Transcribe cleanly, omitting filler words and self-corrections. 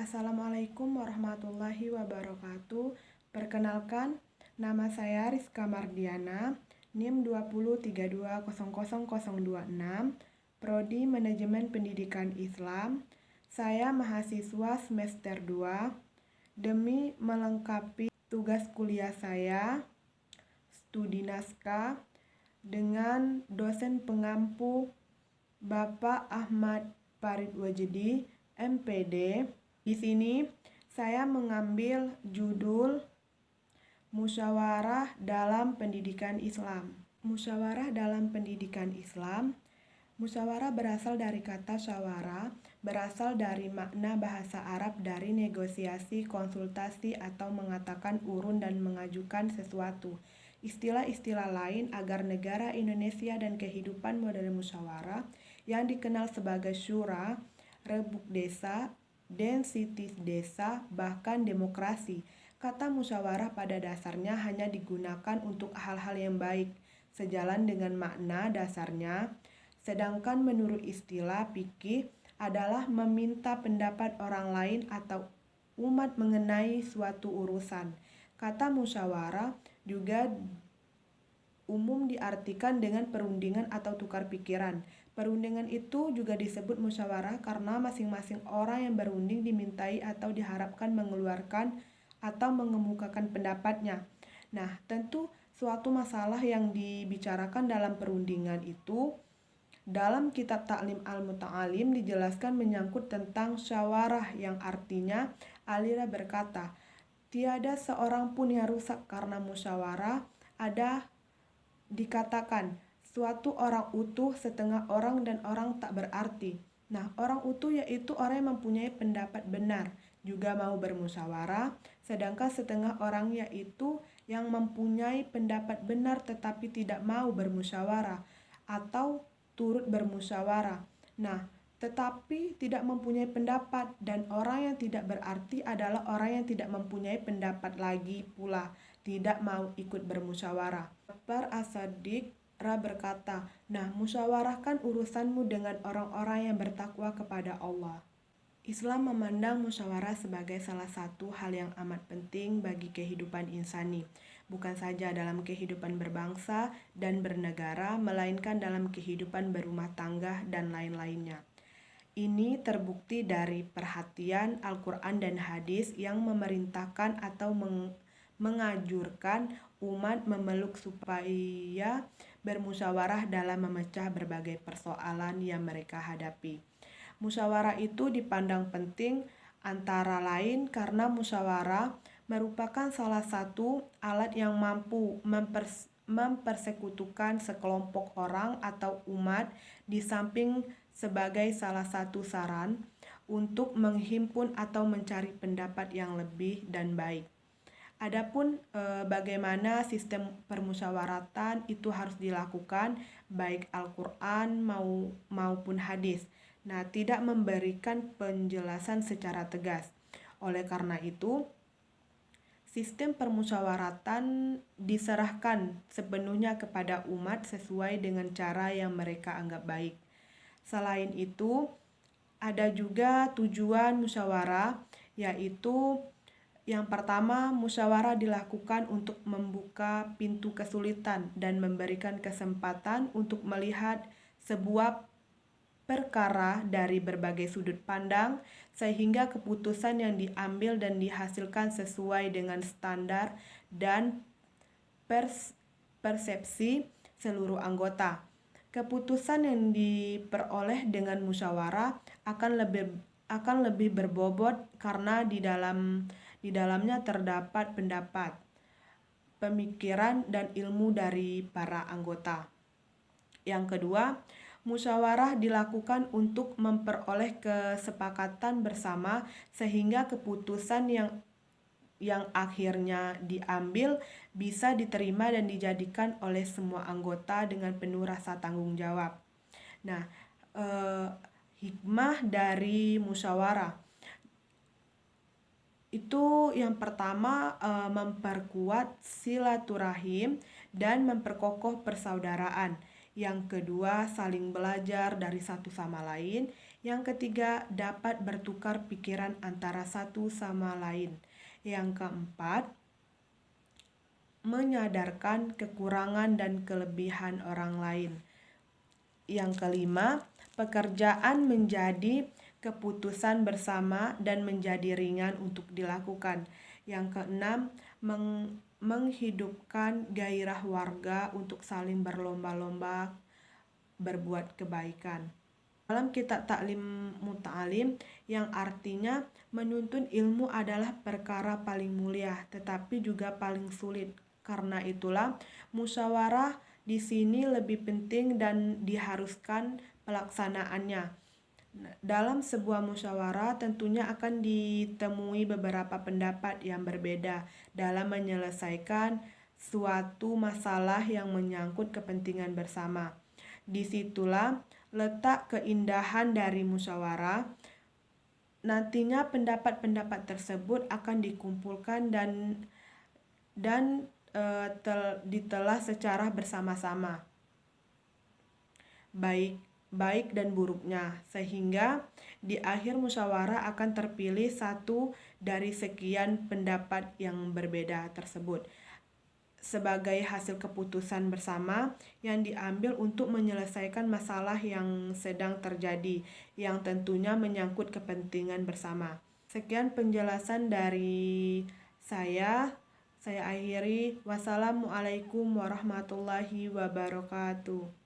Assalamualaikum warahmatullahi wabarakatuh. Perkenalkan, nama saya Rizka Mardiana, NIM 2032000026, Prodi Manajemen Pendidikan Islam. Saya mahasiswa semester 2. Demi melengkapi tugas kuliah saya, studi naskah dengan dosen pengampu Bapak Ahmad Farid Wajidi, MPD. Di sini saya mengambil judul Musyawarah dalam Pendidikan Islam. Musyawarah dalam Pendidikan Islam. Musyawarah berasal dari kata syawara, berasal dari makna bahasa Arab dari negosiasi, konsultasi, atau mengatakan urun dan mengajukan sesuatu. Istilah-istilah lain agar negara Indonesia dan kehidupan modern musyawarah yang dikenal sebagai syura, rebuk desa, densitis desa, bahkan demokrasi. Kata musyawarah pada dasarnya hanya digunakan untuk hal-hal yang baik, sejalan dengan makna dasarnya. Sedangkan menurut istilah fikih adalah meminta pendapat orang lain atau umat mengenai suatu urusan. Kata musyawarah juga umum diartikan dengan perundingan atau tukar pikiran. Perundingan itu juga disebut musyawarah karena masing-masing orang yang berunding dimintai atau diharapkan mengeluarkan atau mengemukakan pendapatnya. Nah, tentu suatu masalah yang dibicarakan dalam perundingan itu dalam kitab Ta'lim Al-Muta'alim dijelaskan menyangkut tentang syawarah yang artinya Alira berkata, tiada seorang pun yang rusak karena musyawarah. Ada dikatakan suatu orang utuh, setengah orang, dan orang tak berarti. Nah, orang utuh yaitu orang yang mempunyai pendapat benar, juga mau bermusyawarah, sedangkan setengah orang yaitu yang mempunyai pendapat benar tetapi tidak mau bermusyawarah atau turut bermusyawarah. Nah, tetapi tidak mempunyai pendapat, dan orang yang tidak berarti adalah orang yang tidak mempunyai pendapat lagi pula, tidak mau ikut bermusyawarah. Dr. As-Sadiq Ra berkata, nah, musyawarahkan urusanmu dengan orang-orang yang bertakwa kepada Allah. Islam memandang musyawarah sebagai salah satu hal yang amat penting bagi kehidupan insani, bukan saja dalam kehidupan berbangsa dan bernegara, melainkan dalam kehidupan berumah tangga dan lain-lainnya. Ini terbukti dari perhatian Al-Quran dan hadis yang memerintahkan atau mengajurkan umat memeluk supaya bermusyawarah dalam memecah berbagai persoalan yang mereka hadapi. Musyawarah itu dipandang penting antara lain karena musyawarah merupakan salah satu alat yang mampu mempersekutukan sekelompok orang atau umat, di samping sebagai salah satu saran untuk menghimpun atau mencari pendapat yang lebih dan baik. Adapun bagaimana sistem permusyawaratan itu harus dilakukan, baik Al-Quran maupun hadis. Nah, tidak memberikan penjelasan secara tegas. Oleh karena itu, sistem permusyawaratan diserahkan sepenuhnya kepada umat sesuai dengan cara yang mereka anggap baik. Selain itu, ada juga tujuan musyawarah, yaitu yang pertama, musyawarah dilakukan untuk membuka pintu kesulitan dan memberikan kesempatan untuk melihat sebuah perkara dari berbagai sudut pandang, sehingga keputusan yang diambil dan dihasilkan sesuai dengan standar dan persepsi seluruh anggota. Keputusan yang diperoleh dengan musyawarah akan lebih berbobot karena di dalamnya terdapat pendapat, pemikiran, dan ilmu dari para anggota. Yang kedua, musyawarah dilakukan untuk memperoleh kesepakatan bersama sehingga keputusan yang akhirnya diambil bisa diterima dan dijadikan oleh semua anggota dengan penuh rasa tanggung jawab. Nah, hikmah dari musyawarah itu yang pertama, memperkuat silaturahim dan memperkokoh persaudaraan. Yang kedua, saling belajar dari satu sama lain. Yang ketiga, dapat bertukar pikiran antara satu sama lain. Yang keempat, menyadarkan kekurangan dan kelebihan orang lain. Yang kelima, pekerjaan menjadi keputusan bersama dan menjadi ringan untuk dilakukan. Yang keenam, menghidupkan gairah warga untuk saling berlomba-lomba berbuat kebaikan. Dalam kitab Ta'lim Muta'alim yang artinya menuntut ilmu adalah perkara paling mulia tetapi juga paling sulit. Karena itulah musyawarah di sini lebih penting dan diharuskan pelaksanaannya. Dalam sebuah musyawarah tentunya akan ditemui beberapa pendapat yang berbeda dalam menyelesaikan suatu masalah yang menyangkut kepentingan bersama. Disitulah letak keindahan dari musyawarah. Nantinya pendapat-pendapat tersebut akan dikumpulkan dan ditelah secara bersama-sama, baik dan buruknya, sehingga di akhir musyawarah akan terpilih satu dari sekian pendapat yang berbeda tersebut sebagai hasil keputusan bersama yang diambil untuk menyelesaikan masalah yang sedang terjadi, yang tentunya menyangkut kepentingan bersama. Sekian penjelasan dari saya akhiri. Wassalamualaikum warahmatullahi wabarakatuh.